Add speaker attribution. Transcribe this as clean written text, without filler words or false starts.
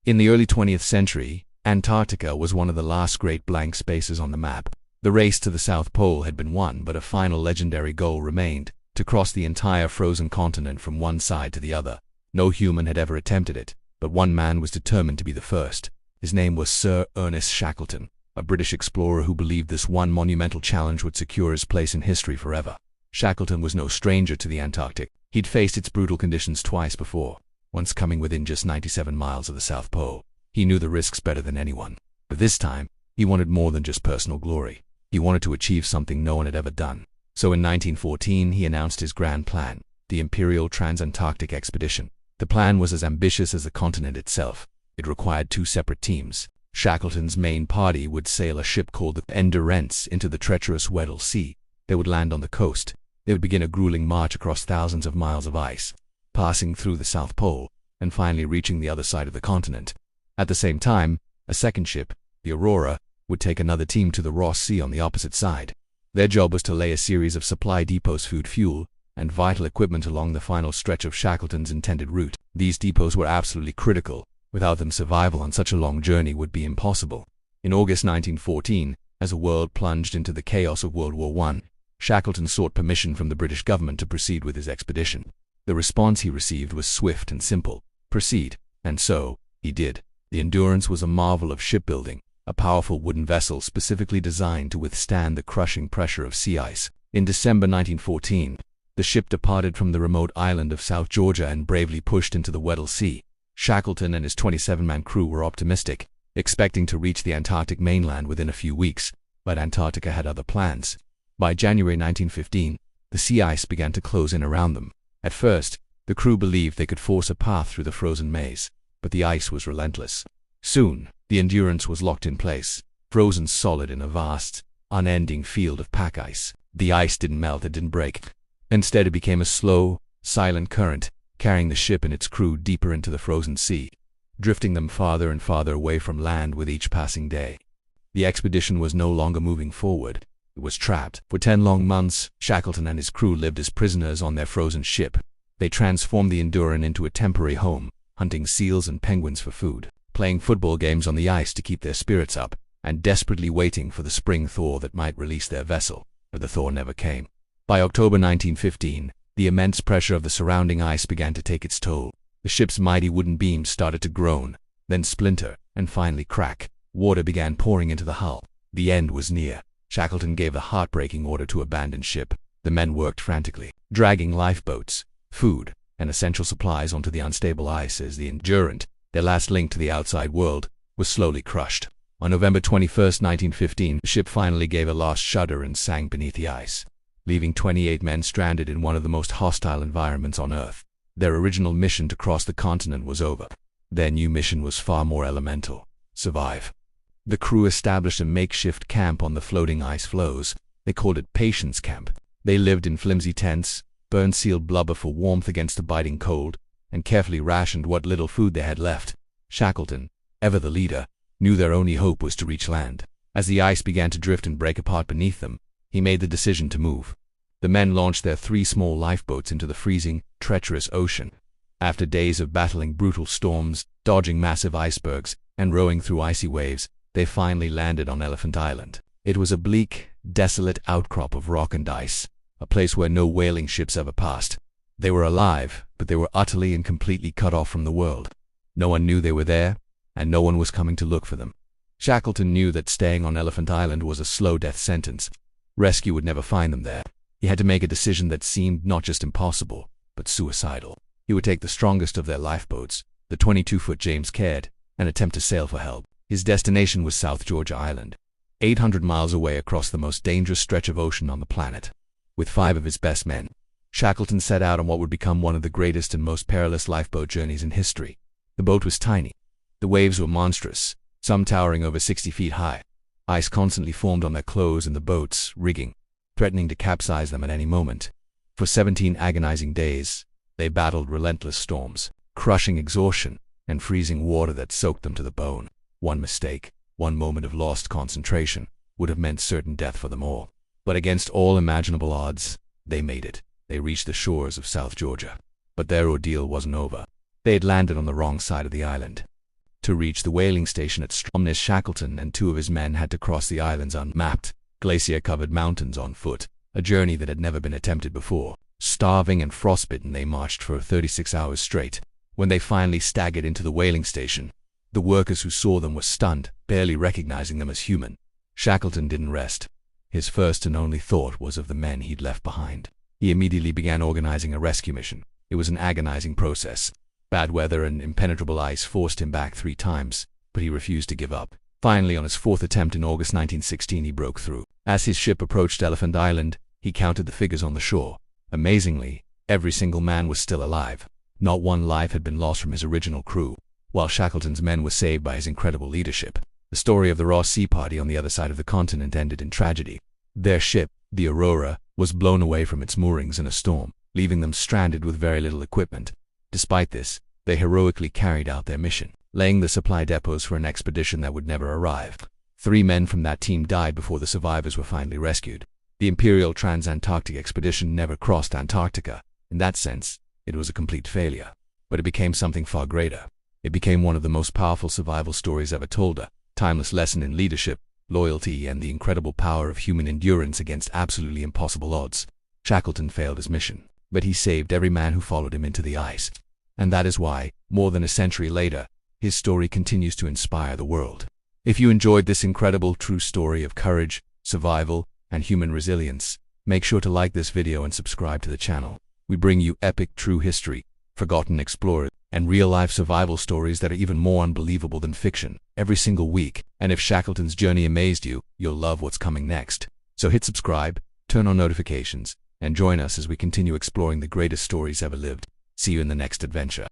Speaker 1: In the early 20th century, Antarctica was one of the last great blank spaces on the map. The race to the South Pole had been won, but a final legendary goal remained: to cross the entire frozen continent from one side to the other. No human had ever attempted it, but one man was determined to be the first. His name was Sir Ernest Shackleton, a British explorer who believed this one monumental challenge would secure his place in history forever. Shackleton was no stranger to the Antarctic. He'd faced its brutal conditions twice before, once coming within just 97 miles of the South Pole. He knew the risks better than anyone. But this time, he wanted more than just personal glory. He wanted to achieve something no one had ever done. So in 1914, he announced his grand plan, the Imperial Trans-Antarctic Expedition. The plan was as ambitious as the continent itself. It required two separate teams. Shackleton's main party would sail a ship called the Endurance into the treacherous Weddell Sea. They would land on the coast. They would begin a grueling march across thousands of miles of ice, passing through the South Pole, and finally reaching the other side of the continent. At the same time, a second ship, the Aurora, would take another team to the Ross Sea on the opposite side. Their job was to lay a series of supply depots, food, fuel, and vital equipment along the final stretch of Shackleton's intended route. These depots were absolutely critical. Without them, survival on such a long journey would be impossible. In August 1914, as the world plunged into the chaos of World War I, Shackleton sought permission from the British government to proceed with his expedition. The response he received was swift and simple: proceed. And so, he did. The Endurance was a marvel of shipbuilding, a powerful wooden vessel specifically designed to withstand the crushing pressure of sea ice. In December 1914, the ship departed from the remote island of South Georgia and bravely pushed into the Weddell Sea. Shackleton and his 27-man crew were optimistic, expecting to reach the Antarctic mainland within a few weeks, but Antarctica had other plans. By January 1915, the sea ice began to close in around them. At first, the crew believed they could force a path through the frozen maze, but the ice was relentless. Soon, the Endurance was locked in place, frozen solid in a vast, unending field of pack ice. The ice didn't melt, it didn't break. Instead, it became a slow, silent current, carrying the ship and its crew deeper into the frozen sea, drifting them farther and farther away from land with each passing day. The expedition was no longer moving forward. It was trapped. For 10 long months, Shackleton and his crew lived as prisoners on their frozen ship. They transformed the Endurance into a temporary home, hunting seals and penguins for food, playing football games on the ice to keep their spirits up, and desperately waiting for the spring thaw that might release their vessel. But the thaw never came. By October 1915, the immense pressure of the surrounding ice began to take its toll. The ship's mighty wooden beams started to groan, then splinter, and finally crack. Water began pouring into the hull. The end was near. Shackleton gave the heartbreaking order to abandon ship. The men worked frantically, dragging lifeboats, food, and essential supplies onto the unstable ice as the Endurance, their last link to the outside world, was slowly crushed. On November 21, 1915, the ship finally gave a last shudder and sank beneath the ice, leaving 28 men stranded in one of the most hostile environments on Earth. Their original mission to cross the continent was over. Their new mission was far more elemental: survive. The crew established a makeshift camp on the floating ice floes. They called it Patience Camp. They lived in flimsy tents, burned sealed blubber for warmth against the biting cold, and carefully rationed what little food they had left. Shackleton, ever the leader, knew their only hope was to reach land. As the ice began to drift and break apart beneath them, he made the decision to move. The men launched their 3 small lifeboats into the freezing, treacherous ocean. After days of battling brutal storms, dodging massive icebergs, and rowing through icy waves, they finally landed on Elephant Island. It was a bleak, desolate outcrop of rock and ice, a place where no whaling ships ever passed. They were alive, but they were utterly and completely cut off from the world. No one knew they were there, and no one was coming to look for them. Shackleton knew that staying on Elephant Island was a slow death sentence. Rescue would never find them there. He had to make a decision that seemed not just impossible, but suicidal. He would take the strongest of their lifeboats, the 22-foot James Caird, and attempt to sail for help. His destination was South Georgia Island, 800 miles away across the most dangerous stretch of ocean on the planet. With 5 of his best men, Shackleton set out on what would become one of the greatest and most perilous lifeboat journeys in history. The boat was tiny. The waves were monstrous, some towering over 60 feet high. Ice constantly formed on their clothes and the boat's rigging, threatening to capsize them at any moment. For 17 agonizing days, they battled relentless storms, crushing exhaustion, and freezing water that soaked them to the bone. One mistake, one moment of lost concentration, would have meant certain death for them all. But against all imaginable odds, they made it. They reached the shores of South Georgia. But their ordeal wasn't over. They had landed on the wrong side of the island. To reach the whaling station at Ernest Shackleton and 2 of his men had to cross the island's unmapped, glacier-covered mountains on foot, a journey that had never been attempted before. Starving and frostbitten, they marched for 36 hours straight. When they finally staggered into the whaling station, the workers who saw them were stunned, barely recognizing them as human. Shackleton didn't rest. His first and only thought was of the men he'd left behind. He immediately began organizing a rescue mission. It was an agonizing process. Bad weather and impenetrable ice forced him back 3 times, but he refused to give up. Finally, on his 4th attempt in August 1916, he broke through. As his ship approached Elephant Island, he counted the figures on the shore. Amazingly, every single man was still alive. Not one life had been lost from his original crew, while Shackleton's men were saved by his incredible leadership. The story of the Ross Sea Party on the other side of the continent ended in tragedy. Their ship, the Aurora, was blown away from its moorings in a storm, leaving them stranded with very little equipment. Despite this, they heroically carried out their mission, laying the supply depots for an expedition that would never arrive. 3 men from that team died before the survivors were finally rescued. The Imperial Trans-Antarctic Expedition never crossed Antarctica. In that sense, it was a complete failure. But it became something far greater. It became one of the most powerful survival stories ever told, a timeless lesson in leadership, loyalty, and the incredible power of human endurance against absolutely impossible odds. Shackleton failed his mission, but he saved every man who followed him into the ice. And that is why, more than a century later, his story continues to inspire the world. If you enjoyed this incredible true story of courage, survival, and human resilience, make sure to like this video and subscribe to the channel. We bring you epic true history, forgotten explorers, and real-life survival stories that are even more unbelievable than fiction every single week. And if Shackleton's journey amazed you, you'll love what's coming next. So hit subscribe, turn on notifications, and join us as we continue exploring the greatest stories ever lived. See you in the next adventure.